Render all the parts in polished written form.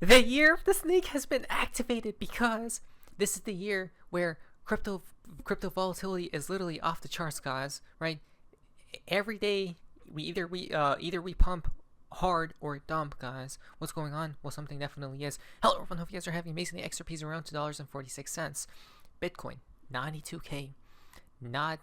The year of the snake has been activated because this is the year where crypto volatility is literally off the charts, guys. Right? Every day either we pump hard or dump, guys. What's going on? Well, something definitely is. Hello, everyone. Hope you guys are having amazing. The XRP is around $2.46. Bitcoin 92K. Not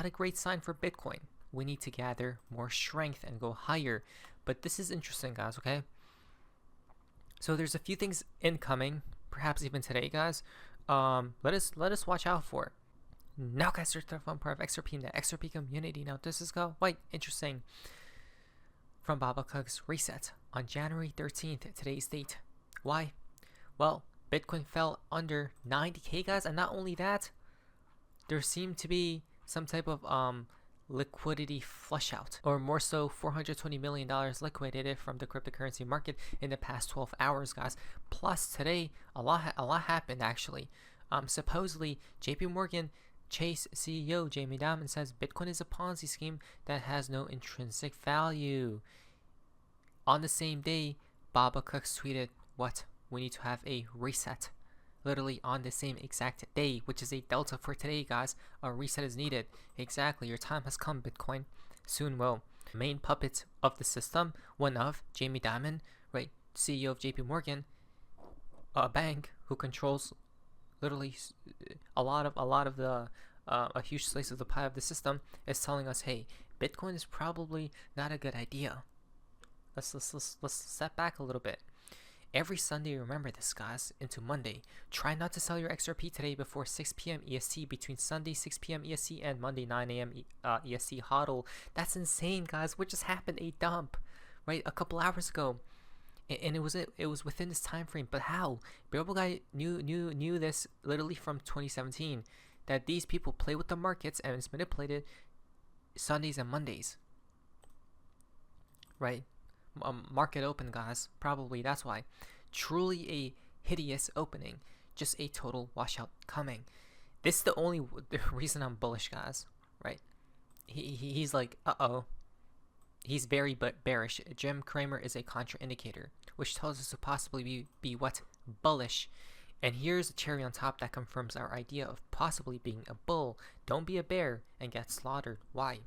a great sign for Bitcoin. We need to gather more strength and go higher. But this is interesting, guys. Okay. So there's a few things incoming, perhaps even today, guys. Let us watch out for. Now, guys, there's the fun part of XRP in the XRP community. Now, this is quite interesting. From Cook's reset on January 13th, today's date. Why? Well, Bitcoin fell under 90K, guys, and not only that, there seemed to be some type of liquidity flush out, or more so $420 million liquidated from the cryptocurrency market in the past 12 hours, guys. Plus today a lot happened actually. Supposedly JP Morgan Chase CEO Jamie Dimon says Bitcoin is a Ponzi scheme that has no intrinsic value. On the same day, Baba Cooks tweeted, "What? We need to have a reset." Literally on the same exact day, which is a delta for today, guys. A reset is needed. Exactly, your time has come, Bitcoin. Soon will. Main puppet of the system, one of Jamie Dimon, right, CEO of JP Morgan, a bank who controls literally a lot of the a huge slice of the pie of the system, is telling us, hey, Bitcoin is probably not a good idea. Let's step back a little bit. Every Sunday, remember this, guys, into Monday. Try not to sell your XRP today before 6 p.m. EST, between Sunday 6 p.m. EST and Monday 9 a.m. EST hodl. That's insane, guys. What just happened? A dump, right? A couple hours ago, and it was within this time frame. But how? Bearable Guy knew this literally from 2017, that these people play with the markets and it's manipulated Sundays and Mondays, right? Market open, guys. Probably that's why. Truly a hideous opening. Just a total washout coming. This is the only reason I'm bullish, guys. Right? He's like, uh-oh. He's very bearish. Jim Cramer is a contra-indicator, which tells us to possibly be what? Bullish. And here's a cherry on top that confirms our idea of possibly being a bull. Don't be a bear and get slaughtered. Why?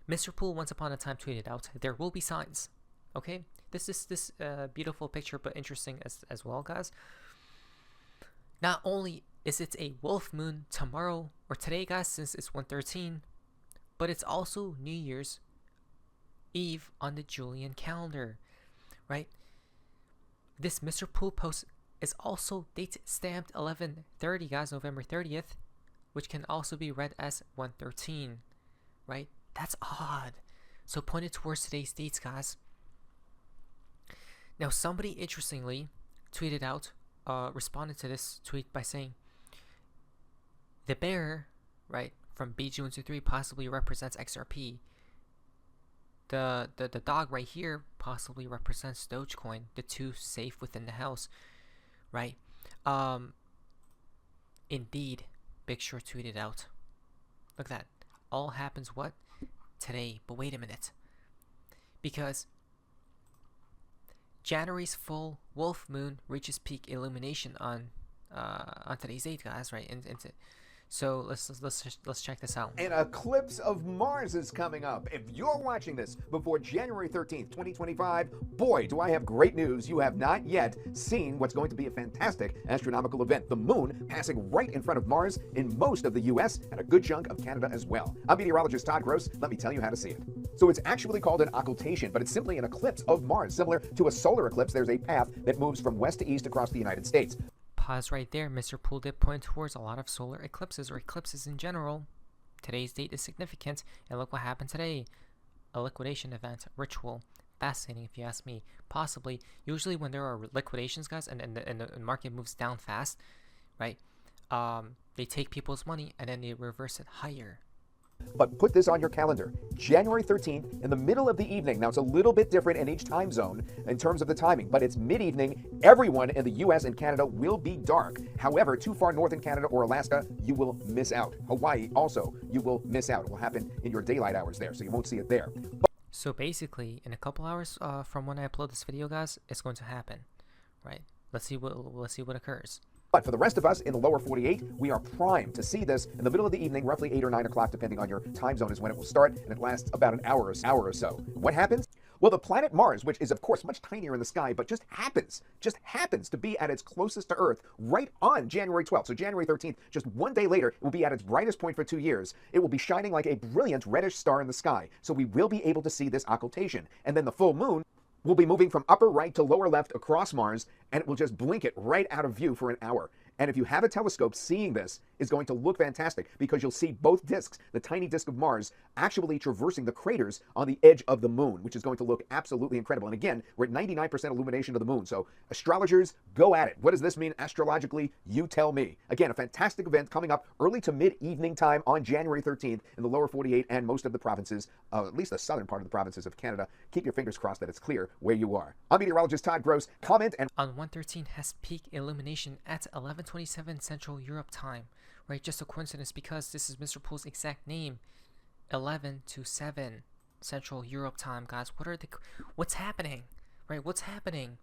Mr. Poole once upon a time tweeted out, "There will be signs." Okay, this beautiful picture, but interesting as well, guys. Not only is it a wolf moon tomorrow or today, guys, since it's 1:13, but it's also New Year's Eve on the Julian calendar, right? This Mr. Poole post is also date stamped 11/30, guys, November 30th, which can also be read as 1:13, right? That's odd. So pointed towards today's dates, guys. Now, somebody interestingly tweeted out, responded to this tweet by saying, the bear, right, from BG123 possibly represents XRP. The dog right here possibly represents Dogecoin, the two safe within the house, right? Indeed, Big Short tweeted out. Look at that. All happens what? Today. But wait a minute, because January's full wolf moon reaches peak illumination on today's date, guys, right? So let's check this out. An eclipse of Mars is coming up. If you're watching this before January 13th, 2025, boy, do I have great news. You have not yet seen what's going to be a fantastic astronomical event. The moon passing right in front of Mars in most of the US and a good chunk of Canada as well. I'm meteorologist Todd Gross. Let me tell you how to see it. So it's actually called an occultation, but it's simply an eclipse of Mars. Similar to a solar eclipse, there's a path that moves from west to east across the United States. Pause right there. Mr. Poole did point towards a lot of solar eclipses or eclipses in general. Today's date is significant, and look what happened today. A liquidation event, ritual. Fascinating if you ask me. Possibly, usually when there are liquidations, guys, and the market moves down fast, right? They take people's money and then they reverse it higher. But put this on your calendar, January 13th in the middle of the evening. Now, it's a little bit different in each time zone in terms of the timing, but it's mid-evening. Everyone in the US and Canada will be dark. However, too far north in Canada or Alaska, you will miss out. Hawaii also, you will miss out. It will happen in your daylight hours there, so you won't see it there. So basically, in a couple hours from when I upload this video, guys, it's going to happen, right? Let's see what occurs. But for the rest of us in the lower 48, we are primed to see this in the middle of the evening, roughly 8 or 9 o'clock, depending on your time zone is when it will start, and it lasts about an hour or so. What happens? Well, the planet Mars, which is of course much tinier in the sky, but just happens to be at its closest to Earth right on January 12th. So January 13th, just one day later, it will be at its brightest point for 2 years. It will be shining like a brilliant reddish star in the sky. So we will be able to see this occultation. And then the full moon will be moving from upper right to lower left across Mars, and it will just blink it right out of view for an hour. And if you have a telescope, seeing this is going to look fantastic because you'll see both disks, the tiny disk of Mars, actually traversing the craters on the edge of the moon, which is going to look absolutely incredible. And again, we're at 99% illumination of the moon. So astrologers, go at it. What does this mean astrologically? You tell me. Again, a fantastic event coming up early to mid-evening time on January 13th in the lower 48 and most of the provinces, at least the southern part of the provinces of Canada. Keep your fingers crossed that it's clear where you are. I'm meteorologist Todd Gross. Comment and on 113 has peak illumination at 11:27 Central Europe time, right? Just a coincidence because this is Mr. Pool's exact name. 11 to 7 Central Europe time, guys. What's happening, right? What's happening?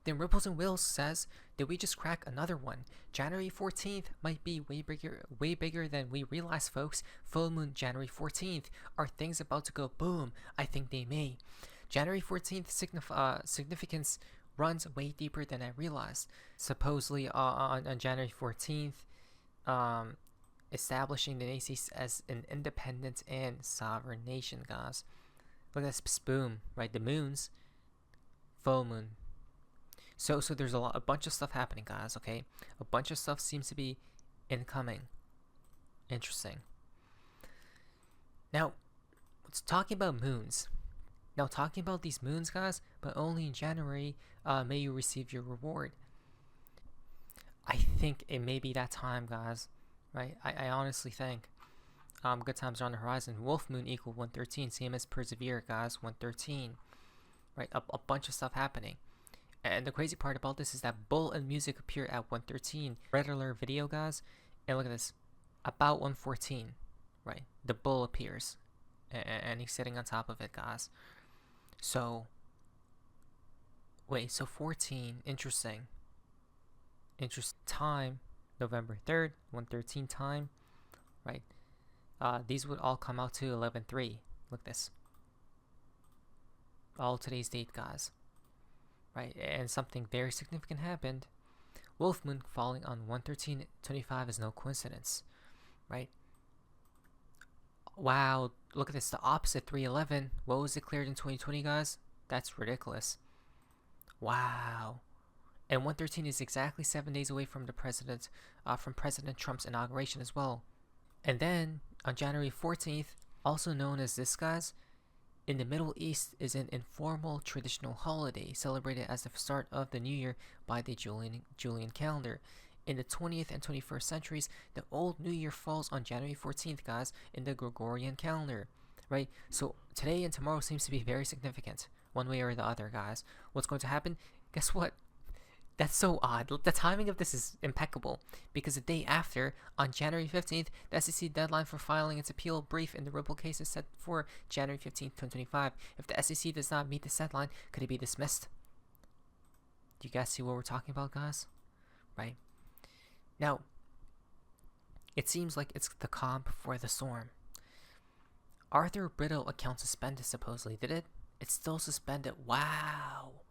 Then Ripples and Wills says, did we just crack another one? January 14th might be way bigger than we realize, folks. Full moon January 14th. Are things about to go boom? I think they may. January 14th significance runs way deeper than I realized. Supposedly on January 14th, establishing the nations as an independent and sovereign nation, guys. Look at this, boom, right? The moons, full moon. So there's a bunch of stuff happening, guys. Okay, a bunch of stuff seems to be incoming. Interesting. Now, let's talking about moons. Now, talking about these moons, guys, but only in January may you receive your reward. I think it may be that time, guys. Right? I honestly think. Good times are on the horizon. Wolf moon equal 113. Same as persevere, guys. 113. Right? A bunch of stuff happening. And the crazy part about this is that bull and music appear at 113. Red alert video, guys. And look at this. About 114. Right? The bull appears. And he's sitting on top of it, guys. So, wait, so 14, interesting. Time, November 3rd, 113 time, right? These would all come out to 11/3. Look at this. All today's date, guys. Right, and something very significant happened. Wolf moon falling on 113.25 is no coincidence, right? Wow, look at this, the opposite, 311. What was declared in 2020, guys? That's ridiculous. Wow. And 113 is exactly 7 days away from President Trump's inauguration as well. And then, on January 14th, also known as this, guys, in the Middle East is an informal traditional holiday celebrated as the start of the new year by the Julian calendar. In the 20th and 21st centuries, the old New Year falls on January 14th, guys, in the Gregorian calendar, right? So today and tomorrow seems to be very significant, one way or the other, guys. What's going to happen? Guess what? That's so odd. The timing of this is impeccable because the day after, on January 15th, the SEC deadline for filing its appeal brief in the Ripple case is set for January 15th, 2025. If the SEC does not meet this deadline, could it be dismissed? Do you guys see what we're talking about, guys? Right? Now, it seems like it's the calm before the storm. Arthur Brittle account suspended supposedly. Did it? It's still suspended. Wow.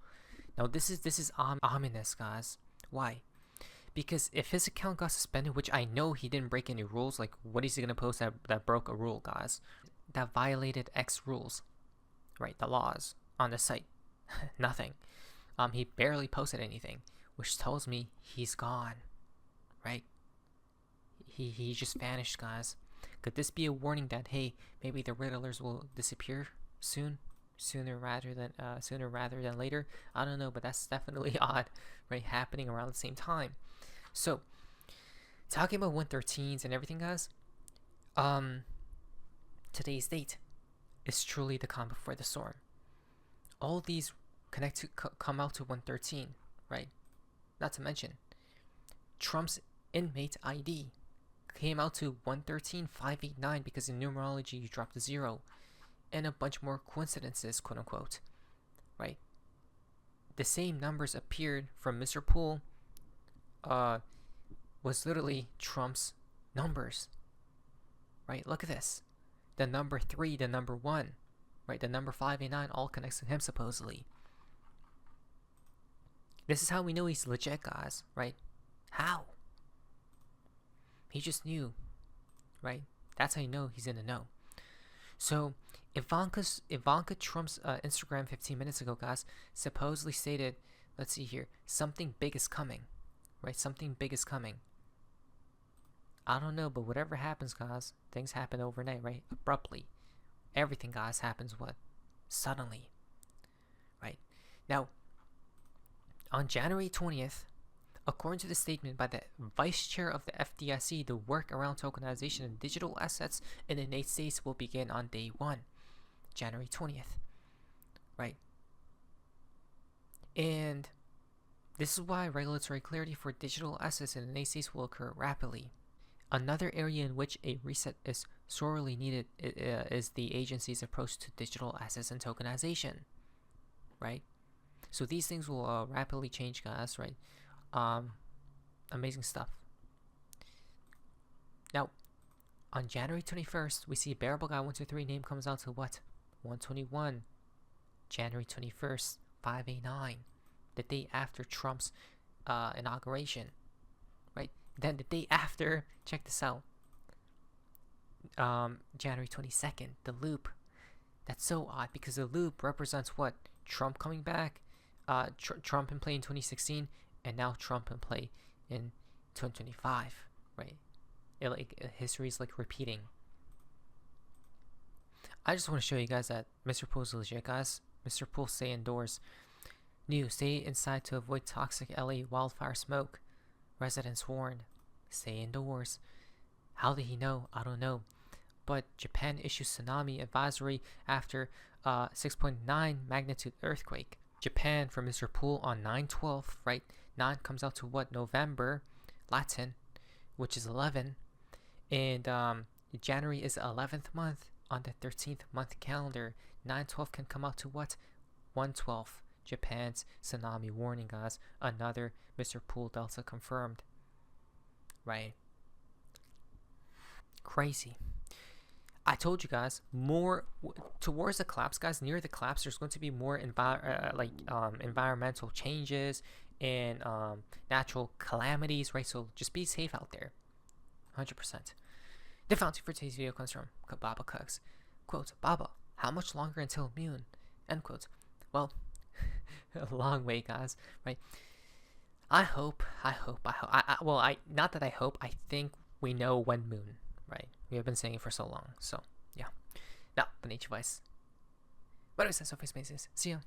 Now this is ominous, guys. Why? Because if his account got suspended, which I know he didn't break any rules, like what is he gonna post that broke a rule, guys? That violated X rules, right? The laws on the site. Nothing. He barely posted anything, which tells me he's gone. Right? He just vanished, guys. Could this be a warning that hey, maybe the Riddlers will disappear sooner rather than later? I don't know, but that's definitely odd, right? Happening around the same time. So, talking about 113s and everything, guys. Today's date is truly the calm before the storm. All these come out to 113, right? Not to mention, Trump's inmate ID came out to 113,589 because in numerology you dropped a 0. and a bunch more coincidences, quote unquote, right? The same numbers appeared from Mr. Poole was literally Trump's numbers, right? Look at this. The number 3, the number 1, right? The number 5 and 9 all connects to him supposedly. This is how we know he's legit, guys, right? How? He just knew, right? That's how you know he's in the know. So Ivanka Trump's Instagram 15 minutes ago, guys, supposedly stated, let's see here, something big is coming, right? Something big is coming. I don't know, but whatever happens, guys, things happen overnight, right? Abruptly. Everything, guys, happens what? Suddenly, right? Now, on January 20th, according to the statement by the Vice Chair of the FDIC, the work around tokenization of digital assets in the United States will begin on day 1, January 20th, right? And this is why regulatory clarity for digital assets in the United States will occur rapidly. Another area in which a reset is sorely needed is the agency's approach to digital assets and tokenization, right? So these things will rapidly change, guys, right? Amazing stuff. Now, on January 21st, we see Bearable Guy 123 name comes out to what? 121. January 21st, 589. The day after Trump's inauguration, right? Then the day after, check this out. January 22nd, the loop. That's so odd because the loop represents what? Trump coming back, Trump in play in 2016, and now Trump in play in 2025, right? History is like repeating. I just want to show you guys that Mr. Poole is legit, guys. Mr. Poole stay indoors. New, stay inside to avoid toxic LA wildfire smoke. Residents warned, stay indoors. How did he know? I don't know. But Japan issues tsunami advisory after 6.9 magnitude earthquake. Japan for Mr. Poole on 9/12, right? 9 comes out to what? November, Latin, which is 11. And January is the 11th month on the 13th month calendar. 9/12 can come out to what? 1/12. Japan's tsunami warning, guys. Another Mr. Poole Delta confirmed. Right? Crazy. I told you guys, more towards the collapse, guys. Near the collapse, there's going to be more environmental changes and natural calamities, right? So just be safe out there, 100%. The fountain for today's video comes from Baba Cooks. Quote, Baba, how much longer until Moon? End quote. Well, a long way, guys, right? I think we know when Moon, right? We have been saying it for so long, so yeah. Now, the nature vice. But it was so face basis. See ya.